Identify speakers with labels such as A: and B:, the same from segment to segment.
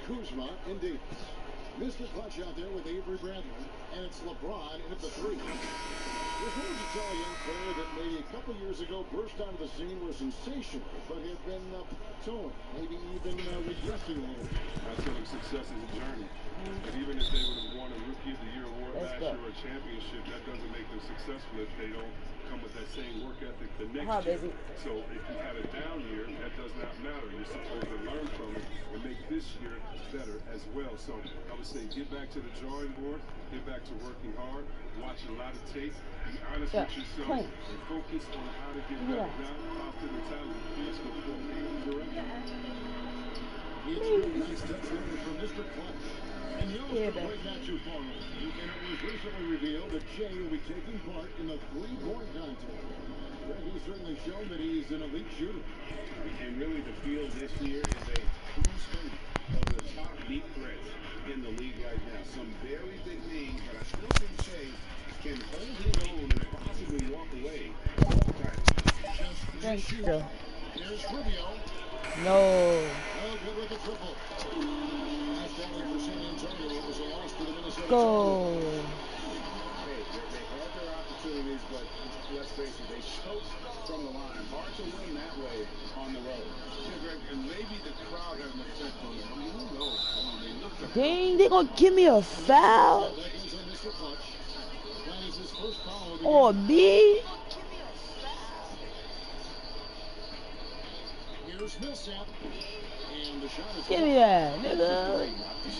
A: Kuzma and Davis. Mr. Clutch out there with Avery Bradley, and it's LeBron in at the three. There's one to tell a young player that maybe a couple years ago burst onto the scene was sensational, but had been plateauing, maybe even regressing a little.
B: I tell them success is a journey. And even if they would have won a Rookie of the Year award last year or a championship, that doesn't make them successful if they don't come with that same work ethic the next year.
C: Baby.
B: So if you had a down year, that does not matter. You're supposed to learn from it and make this year better as well. So I would say get back to the drawing board, get back to working hard, watch a lot of tape, be honest with yourself, and focus on how to get better. Now, off to the talent, please go for it.
A: It's a nice touchdown from Mr. Clutch. And the All-Star break not too far away. And it was recently revealed that Shea will be taking part in the three-point contest. He's certainly shown that he's an elite shooter.
D: And really the field this year is a true study of the top deep threats in the league right now. Some very big names, but I still think Shea can hold his own and possibly walk away.
C: Thanks, Joe.
A: Here's Rubio.
C: No.
A: Oh, good with the triple. Last down there for San Antonio. It was a loss to the Minnesota.
C: Go.
D: Hey, they had their opportunities, but let's face it, they choked from the line. Hard to win that way on the road. Yeah, Greg, and maybe the crowd had an effect on them. I mean, who knows? I mean, they looked at
C: Dang, they gonna give me a foul? Or me?
A: Here's Millsap. And the shot is
C: Give me that, nigga.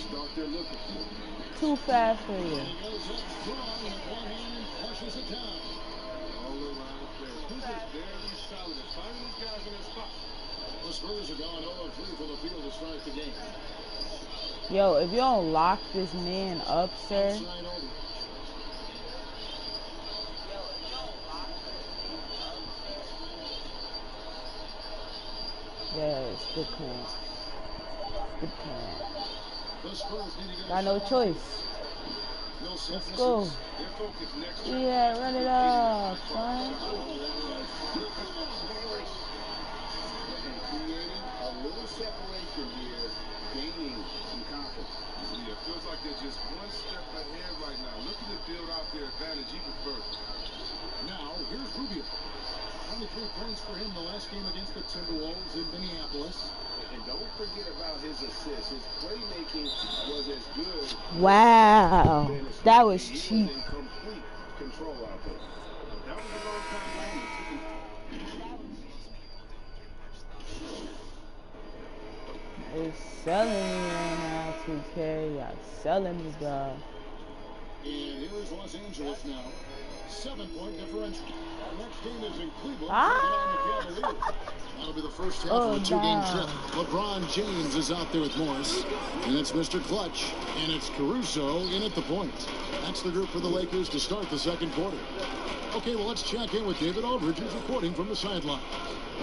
D: start their looking for.
C: Too fast for you.
A: And he goes up strong with one hand and flushes it down.
D: All around there. Who's very solid at finding these guys in their spot.
A: The Spurs are going 0-3 from the field to start the game.
C: Yo, if you don't lock this man up, sir. Yes, good plan. Good plan. Got no choice. Let's go. Yeah, run it up, son.
D: A little separation here, gaining some confidence.
B: Yeah, it feels like they're just one step ahead right now. Looking to build out their advantage even further.
A: Now, here's Rubio. 23 points for him the last game against the Timberwolves in Minneapolis.
D: And don't forget about his assists. His playmaking was as good.
C: Wow, that was cheap.
D: Complete control out there.
B: That was a long time landing.
C: They selling me right now, 2K. Y'all selling me, bro.
A: And here's Los Angeles now. 7-point differential. Our next game is in Cleveland. That'll be the first half of a two-game trip. LeBron James is out there with Morris. And it's Mr. Clutch. And it's Caruso in at the point. That's the group for the Lakers to start the second quarter. Okay, well, let's check in with David Aldridge, who's reporting from the sideline.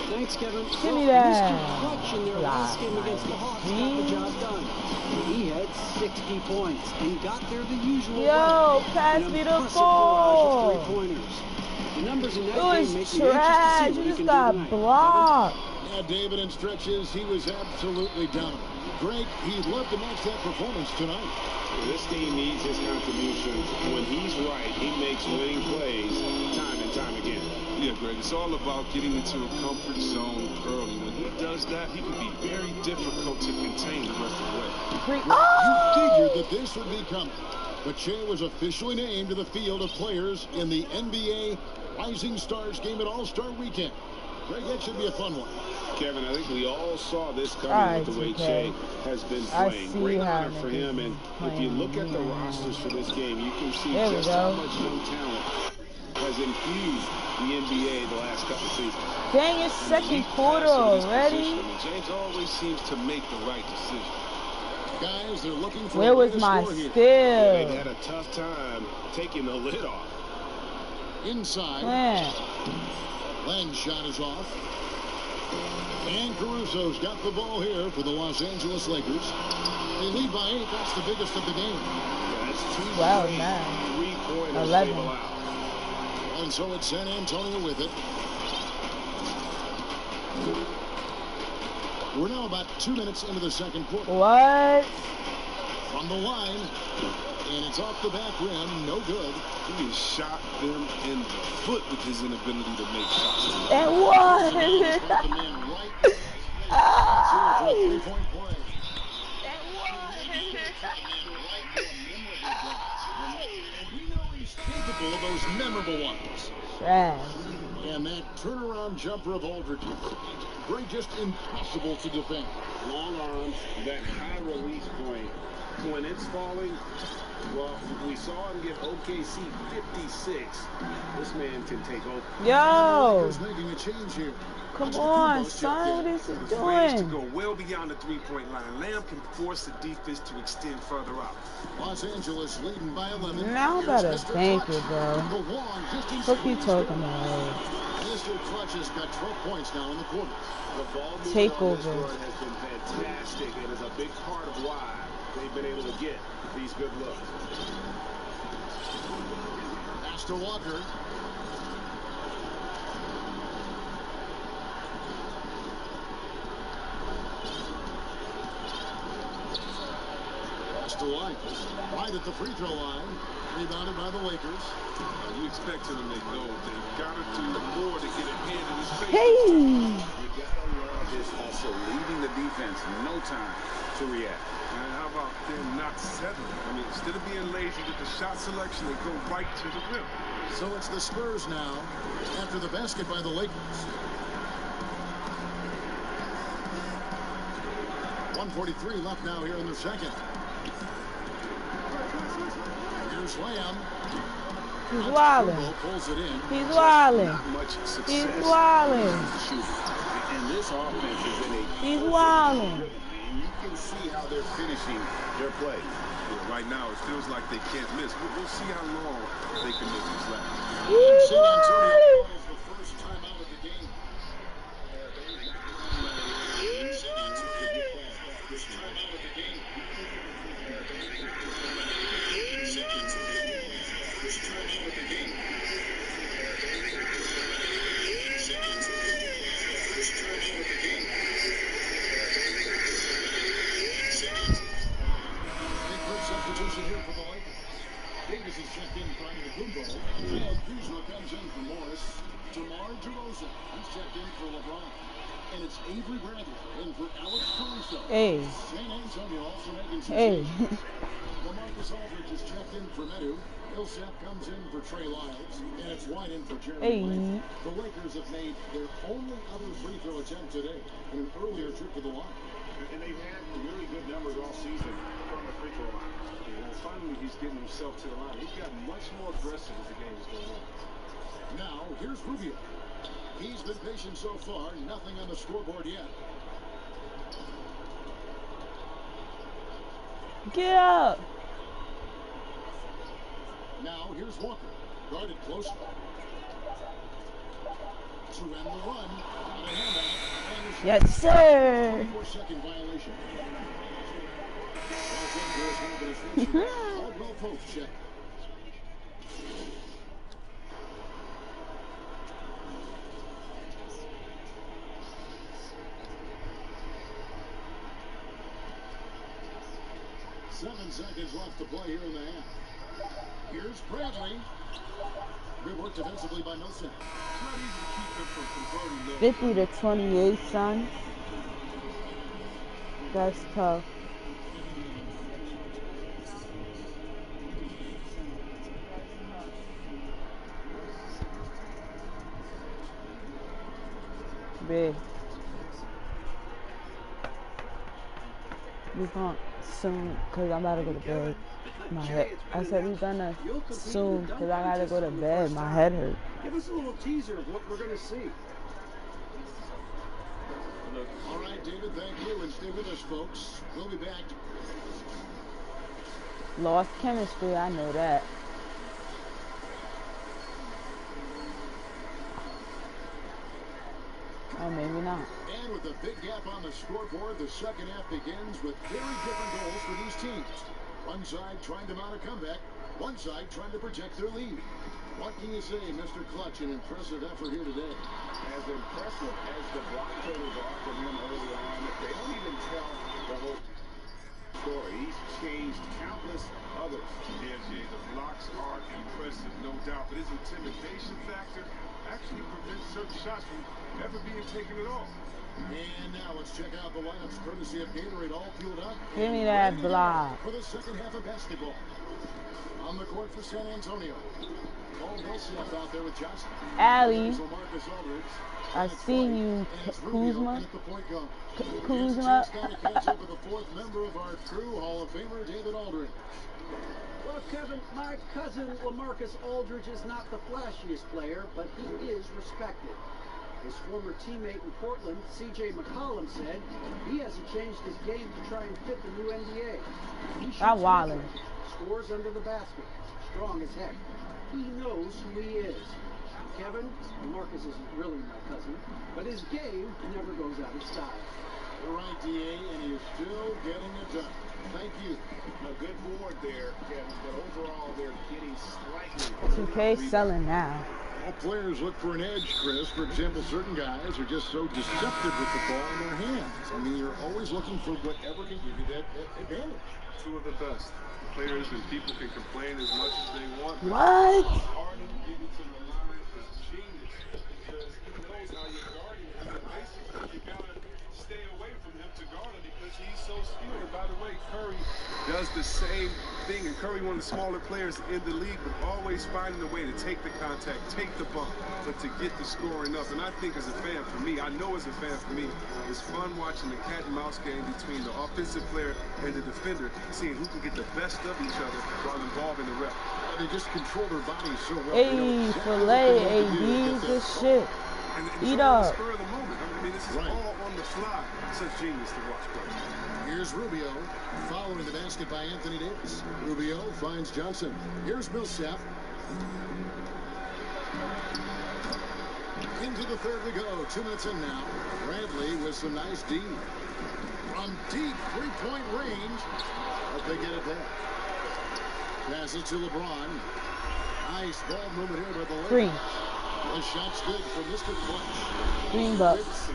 E: Thanks, Kevin.
C: Give me that.
E: Mr. Clutch in their last game against the Hawks got the job done. He had 60 points and got there the usual
C: Yo,
E: way.
C: pass me the ball.
E: The numbers in that
C: It was
E: game make
C: trash.
E: me
C: You
E: anxious to see what he
C: just
E: can
C: got
E: do tonight.
C: blocked.
A: Yeah, David, in stretches, he was absolutely dominant. Greg, he'd love to match that performance tonight.
D: This team needs his contributions. When he's right, he makes winning plays time and time again.
B: Yeah, Greg, it's all about getting into a comfort zone early. When he does that, he can be very difficult to contain the rest of the way.
A: You figured that this would be coming. But Shea was officially named to the field of players in the NBA Rising Stars game at All-Star Weekend. Greg, that should be a fun one.
D: Kevin, I think we all saw this coming with the way Shea has been playing. Great honor for him. And if you look at the rosters for this game, you can see just how much young talent has infused the NBA the last couple of seasons.
C: Dang, it's second quarter already.
B: James always seems to make the right decision.
A: Guys, they're looking for
C: Where was my
A: steal?
C: steal?
D: Yeah, they had a tough time taking the lid off.
A: Inside.
C: Man.
A: Len's shot is off. And Caruso's got the ball here for the Los Angeles Lakers. They lead by 8. That's the biggest of the game.
D: Yeah, that's 2
C: man.
D: 3-pointers
C: 11.
A: And so it's San Antonio with it. We're now about 2 minutes into the second quarter.
C: What?
A: From the line, and it's off the back rim, no good.
B: He shot them in the foot with his inability to make shots.
C: It was.
A: Three-point play. We know he's capable of those memorable ones.
C: Trash.
A: And that turnaround jumper of Aldridge, great, just impossible to defend.
D: Long arms, that high release point. When it's falling, well, we saw him get OKC 56. This man can take over.
C: Yo.
A: He's making a change here.
C: Come on, son. What is he
B: Ways to
C: doing?
B: go well beyond the three-point line. Lamb can force the defense to extend further out.
A: Los Angeles leading by 11.
C: Now better thank you, bro. What you talking about?
A: Mr. Clutch has got 12 points now in the quarter.
D: The ball
C: Take
D: movement on this
C: over.
D: run has been fantastic and is a big part of why they've been able to get these good looks.
A: Pass to Walker. Pass to White. Right at the free throw line. Rebounded by the Lakers.
B: You expect him to make those. They've got to do more to get ahead in his face.
C: Hey.
D: You got to love his hustle, leaving the defense no time to react.
B: And how about them not settling? I mean, instead of being lazy with the shot selection, they go right to the rim.
A: So it's the Spurs now after the basket by the Lakers. 1:43 left now here in the second. Here's Lamb.
C: He's wildin'.
A: Pulls it in.
C: He's wildin'.
D: Not much success.
C: He's wildin'.
D: And this offense is in a
C: He's wildin'.
D: You can see how they're finishing their play.
B: Right now, it feels like they can't miss. We'll see how long they can make this last.
C: He's
A: San Antonio
C: wildin'.
A: calls the first time out of the game. Substitution here for the Lakers. Davis is checked in front of the Kumbo. Kuzma comes in for Morris. DeMar DeRozan is checked in for LeBron. And it's Avery Bradley in for Alex Caruso.
C: Hey.
A: San Antonio also making some
C: Hey.
A: changes. LaMarcus Aldridge is checked in for Medu. Millsap comes in for Trey Lyles. And it's White in for Jeremy
C: Hey.
A: Lin. The Lakers have made their only other free throw attempt today in an earlier trip to the line.
D: And they've had really good numbers all season from the free throw line.
B: And finally, he's getting himself to the line. He's gotten much more aggressive as the game is going on.
A: Now, here's Rubio. He's been patient so far. Nothing on the scoreboard yet.
C: Get up.
A: Now, here's Walker. Guarded closely. To end the run. On a handout.
C: Yes, sir.
A: 4-second violation. Caldwell Pope check. Seven seconds left to play here in the half. Here's Bradley. Good work defensively by Millsap.
B: It's not easy to keep him from converting those.
C: 50-28, son. That's tough. Big. We gonna soon, cause I'm about to go to bed. My head. I said we gonna soon, cause I gotta go to bed. My head hurt.
E: Give us a little teaser of what we're going to see.
A: All right, David, thank you, and stay with us, folks. We'll be back.
C: Lost chemistry, I know that. Oh, maybe not.
A: And with a big gap on the scoreboard, the second half begins with very different goals for these teams. One side trying to mount a comeback, one side trying to protect their lead. What can you say, Mr. Clutch? An impressive effort here today.
D: As impressive as the block totals are from him early on, they don't even tell the whole story. He's changed countless others.
B: Yeah, Jay, the blocks are impressive, no doubt, but his intimidation factor actually prevents certain shots from ever being taken at all.
A: And now let's check out the lineups courtesy of Gatorade, all fueled up.
C: Give me that block.
A: For the second half of basketball. On the court for San Antonio. Millsap out there with Johnson.
C: Allie. I see you, Kuzma. Kuzma.
A: The fourth member of our crew, Hall of Famer David Aldridge.
E: Well, Kevin, my cousin LaMarcus Aldridge is not the flashiest player, but he is respected. His former teammate in Portland, C.J. McCollum, said he hasn't changed his game to try and fit the new NBA. He scores under the basket, strong as heck. He knows who he is. Kevin, Marcus isn't really my cousin, but his game never goes out of style.
A: You're right, D.A., and he is still getting it done. Thank you.
D: A good board there, Kevin, but overall they're getting slightly...
C: 2K selling now.
A: All players look for an edge, Chris. For example, certain guys are just so deceptive with the ball in their hands. I mean, you're always looking for whatever can give you that advantage.
B: Two of the best. Players and people can complain as much as they want.
C: What?
B: Harden getting to the line is genius because he knows how you're guarding him. And basically, you gotta stay away from him to guard him because he's so skilled. And by the way, Curry does the same thing. And Curry, one of the smaller players in the league, but always finding a way to take the contact, take the bump, but to get the scoring up. And I think as a fan, for me, I know as a fan, for me, it's fun watching the cat and mouse game between the offensive player and the defender, seeing who can get the best of each other while involving the ref.
A: They just control their bodies so well.
C: Hey, filet, AD, good shit. Eat up.
B: Spur of the moment. I mean, this is all on the fly. Such genius to watch, bro.
A: Here's Rubio, following the basket by Anthony Davis. Rubio finds Johnson. Here's Millsap. Into the third we go. 2 minutes in now. Bradley with some nice D. From deep three-point range. But they get it there. Pass it to LeBron. Nice ball movement here by the
C: Green.
A: The shot's good for Mr. Clutch.
C: Green bucks.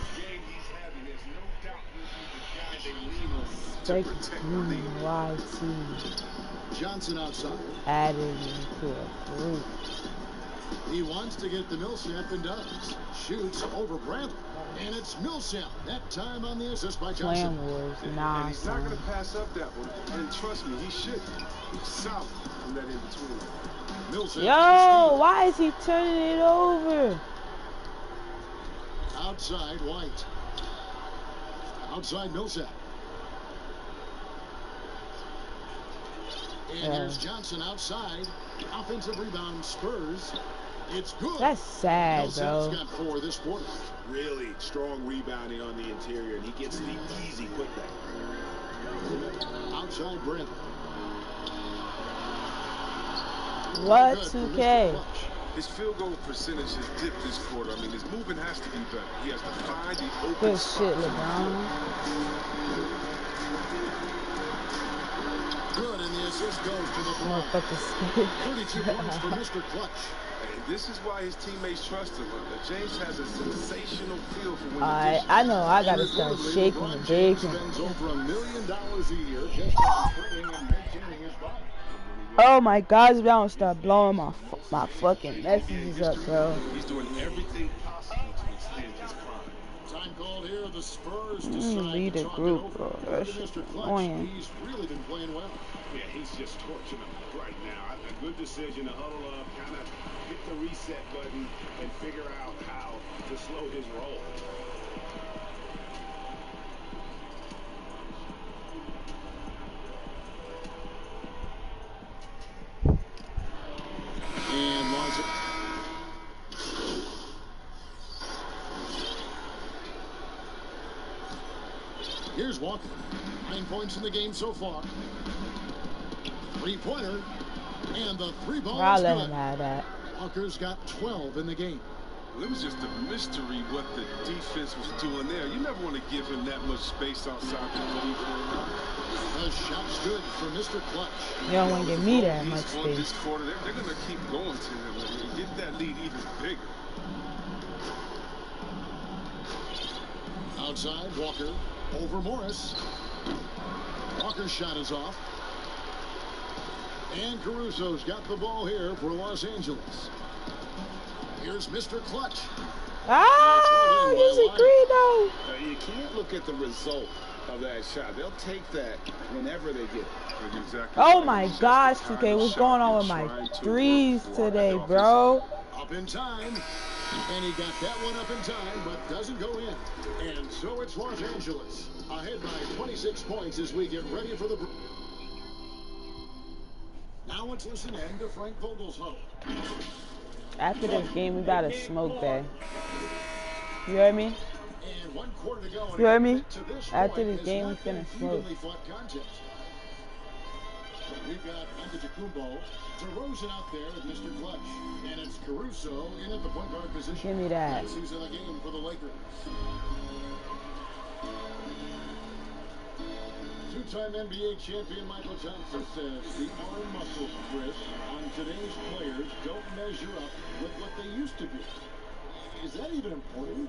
C: Take YC.
A: Johnson outside.
C: Added into a group.
A: He wants to get the Millsap and does. Shoots over Bradley. And it's Millsap. That time on the assist by Johnson.
B: And he's not going to pass up that one. And trust me, he should. He's solid from that in between.
A: Millsap.
C: Yo, why is he turning it over?
A: Outside White. Outside Millsap. And here's Johnson outside. Offensive rebound, Spurs. It's good.
C: That's sad,
A: Millsap's
C: bro.
A: got 4 this quarter.
D: Really strong rebounding on the interior, and he gets the easy putback.
A: Outside Brent.
C: What, 2K?
B: His field goal percentage has dipped this quarter. I mean, his movement has to be better. He has to find the open
C: Good shit, LeBron.
A: Good, and the assist goes to LeBron. 32 points for Mr. Clutch.
B: And this is why his teammates trust him. James has a sensational feel for when
C: I know I gotta start shaking and baking.
A: Spends over $1 million a year just on training and maintaining his body.
C: Oh my God, I'm gonna start blowing my fucking messages up, bro.
B: He's doing everything possible to extend his prime.
A: Time called here. The Spurs decide
C: lead
A: to
C: a
A: talk
C: group,
A: it over.
C: bro.
A: That's
C: That's
A: Mr. Clutch.
C: annoying.
A: He's really been playing well.
D: Yeah, he's just torching them right now. A good decision to huddle up, kind of hit the reset button, and figure out how to slow his roll.
A: And launch it. Here's Walker. 9 points in the game so far. 3-pointer. And the 3 ball
C: I'll
A: is
C: let
A: good.
C: him have that.
A: Walker's got 12 in the game.
B: Well, it was just a mystery what the defense was doing there. You never want to give him that much space outside the play.
A: The shot's good for Mr. Clutch.
C: You don't want to give me that much space.
B: This quarter, they're going to keep going to him and get that lead even bigger.
A: Outside, Walker over Morris. Walker's shot is off. And Caruso's got the ball here for Los Angeles. Here's Mr. Clutch.
C: Ah, he's a green though.
D: You can't look at the result of that shot. They'll take that whenever they get it.
B: Exactly.
C: Oh my gosh, 2K, what's going on with my threes today, bro?
A: Up in time. And he got that one up in time, but doesn't go in. And so it's Los Angeles ahead by 26 points as we get ready for the... Now let's listen in to Frank Vogel's huddle.
C: After this game, we gotta smoke that. You heard me?
A: And 1 quarter to go.
C: You heard me? After this game, we finna smoke.
A: We've got Antetokounmpo, DeRozan out there with Mr. Clutch, and it's Caruso in at the point guard position.
C: Give me that.
A: Last season of the game for the Lakers. Two-time NBA champion Michael Johnson says the arm muscles, Chris, on today's players don't measure up with what they used to be. Is that even important?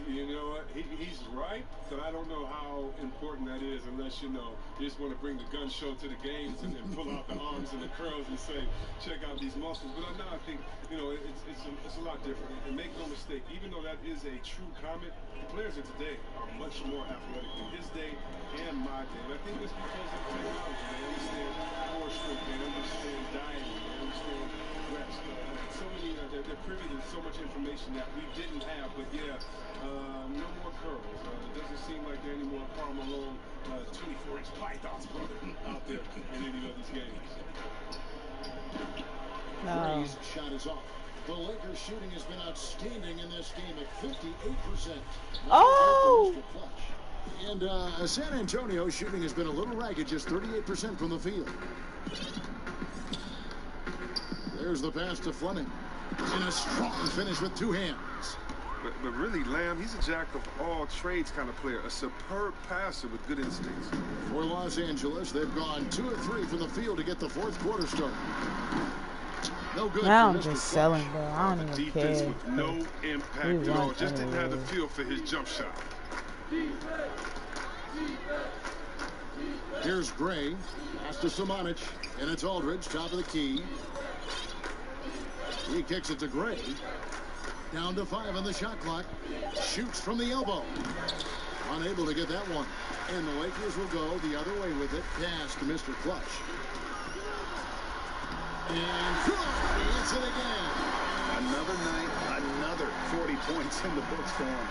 B: You know what? He's right, but I don't know how important that is unless, you know, you just want to bring the gun show to the games and then pull out the arms and the curls and say, check out these muscles. But no, I think, you know, it's a lot different. And make no mistake, even though that is a true comment, the players of today are much more athletic in his day and my day. And I think it's because of technology. They understand core strength, they understand dieting, they understand rest. So many, they're privy to so much information that we didn't have. But yeah, no more curls. It doesn't seem like there are any more Karl Malone 24-inch pythons, brother, out there in any of these games.
C: No.
A: Gray's shot is off. The Lakers shooting has been outstanding in this game at 58%.
C: Oh!
A: And San Antonio shooting has been a little ragged, just 38% from the field. There's the pass to Fleming. And a strong finish with 2 hands.
B: But really, Lamb, he's a jack of all trades kind of player, a superb passer with good instincts.
A: For Los Angeles, they've gone 2 of 3 from the field to get the 4th quarter started. No good.
C: Now I'm just selling, bro. I don't even
B: Defense
C: care.
B: with no impact at all. Just didn't have the feel for his jump shot.
A: Here's Gray. Pass to Samanic. And it's Aldridge, top of the key. He kicks it to Gray. Down to 5 on the shot clock. Shoots from the elbow. Unable to get that one. And the Lakers will go the other way with it. Pass to Mr. Clutch. And he hits it again.
D: Another night, another 40 points in the books for him.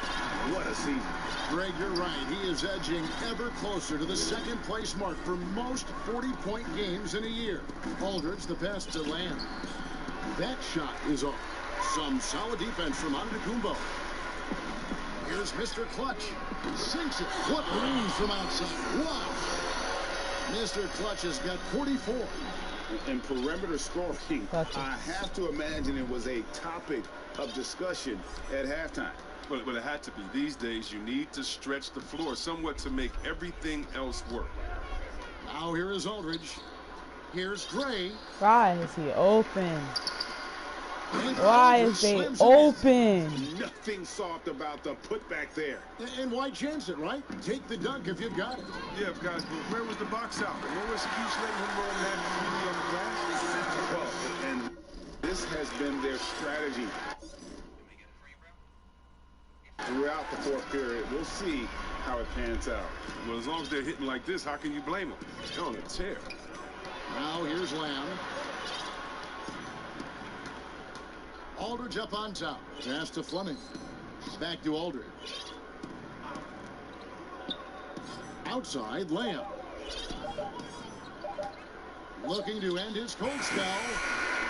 D: What a season.
A: Greg, you're right. He is edging ever closer to the 2nd place mark for most 40-point games in a year. Aldridge, the pass to Lamb. That shot is off. Some solid defense from Antetokounmpo. Here's Mr. Clutch. Sinks it. What range from outside. Wow. Mr. Clutch has got 44.
D: In perimeter scoring, I have to imagine it was a topic of discussion at halftime.
B: But it had to be. These days, you need to stretch the floor somewhat to make everything else work.
A: Now here is Aldridge. Here's Gray.
C: Why is he open? Why is they open?
D: Nothing soft about the putback there.
A: And why chance it, right? Take the dunk if you've got it.
B: Yeah, guys, but where was the box out? No excuse letting him roll that on the glass.
D: Well, and this has been their strategy throughout the 4th period. We'll see how it pans out.
B: Well, as long as they're hitting like this, how can you blame them? They're on a tear.
A: Now here's Lamb. Aldridge up on top. Pass to Fleming. Back to Aldridge. Outside, Lamb. Looking to end his cold spell.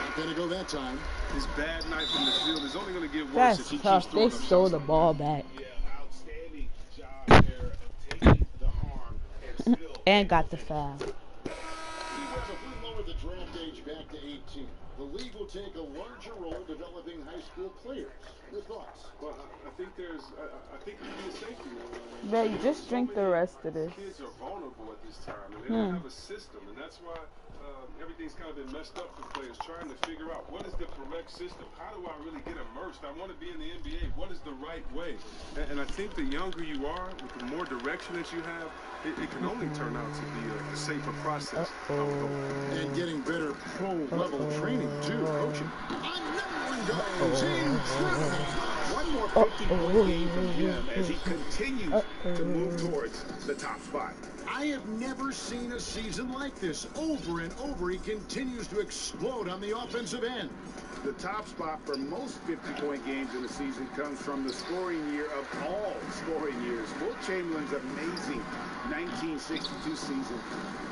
A: Not going to go that time.
B: His bad night from the field is only going to get worse if he
C: That's
B: keeps
C: tough. They stole the ball back.
D: Yeah, outstanding job there of taking the arm and still
C: And got the foul.
A: He was a little lower the draft age back to 18. The league will take a larger role developing high school players. Your thoughts?
B: Well, I think I think it could be a safety net.
C: Yeah, you just drink the rest of this.
B: Kids are vulnerable at this time, and they don't have a system, and that's why everything's kind of been messed up for players trying to figure out what is the correct system. How do I really get immersed? I want to be in the NBA. What is the right way? And I think the younger you are, with the more direction that you have, it can only turn out to be a safer process.
A: And getting better pro-level training, too, coaching. Another one goes incredible.
D: One more 50-point game from him as he continues to move towards the top spot.
A: I have never seen a season like this. Over and over, he continues to explode on the offensive end.
D: The top spot for most 50-point games in a season comes from the scoring year of all scoring years. Will Chamberlain's amazing 1962 season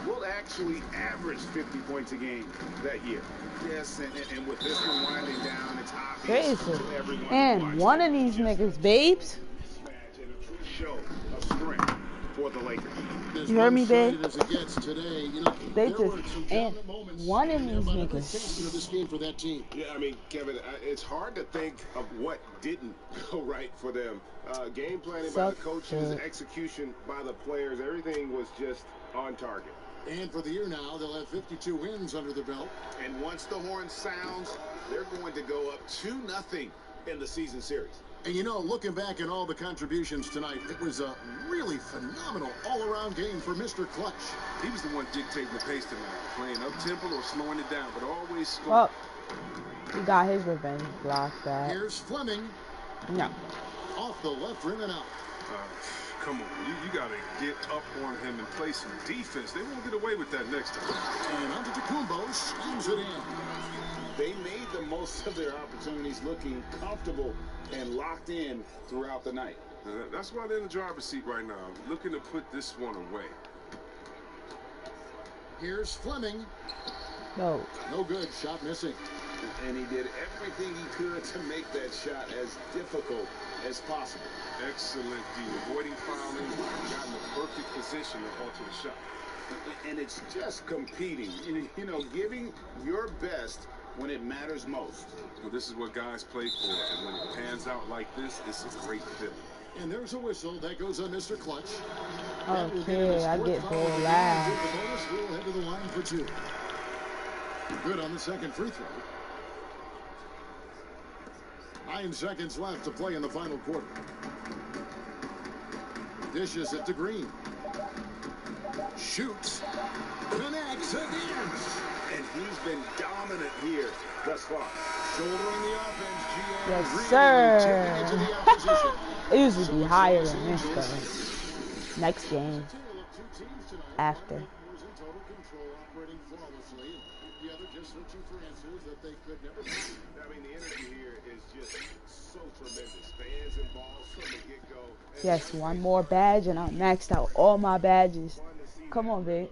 D: will actually average 50 points a game that year. Yes, and with this one winding down, it's obvious to everyone.
C: And one of these niggas, babes.
D: Show of strength for the Lakers.
C: You heard me, babe?
A: Today, you know,
C: they just and one of these niggas.
A: This game for that team.
D: Yeah, I mean, Kevin, it's hard to think of what didn't go right for them. Game planning by the coaches, execution by the players, everything was just on target.
A: And for the year now, they'll have 52 wins under their belt.
D: And once the horn sounds, they're going to go up 2-0 in the season series.
A: And you know, looking back at all the contributions tonight, it was a really phenomenal all-around game for Mr. Clutch.
B: He was the one dictating the pace tonight, playing up-tempo or slowing it down, but always scoring.
C: He got his revenge blocked back.
A: Here's Fleming.
C: No.
A: Off the left rim and out.
B: Come on, you got to get up on him and play some defense. They won't get away with that next time.
A: And Antetokounmpo slams it in.
D: They made the most of their opportunities, looking comfortable and locked in throughout the night.
B: That's why they're in the driver's seat right now, looking to put this one away.
A: Here's Fleming.
C: No.
A: No good. Shot missing.
D: And he did everything he could to make that shot as difficult as possible.
B: Excellent D. Avoiding fouling, got in the perfect position to alter the shot.
D: And it's just competing, you know, giving your best when it matters most.
B: Well, this is what guys play for, and when it pans out like this, it's a great feeling.
A: And there's a whistle that goes on Mr. Clutch.
C: Okay, I get full laugh.
A: The bonus will head to the line for 2. Good on the second free throw. 9 seconds left to play in the final quarter. Dishes it to Green. Shoots. Connects again.
D: And he's been dominant here thus far.
A: Shouldering the offense, GA.
C: Yes, sir. It used to be higher than this, though. Next game. After.
D: I mean, the energy here is just so tremendous. Fans involved from the get-go.
C: Yes, one more badge, and I'm maxed out all my badges. Come on, babe.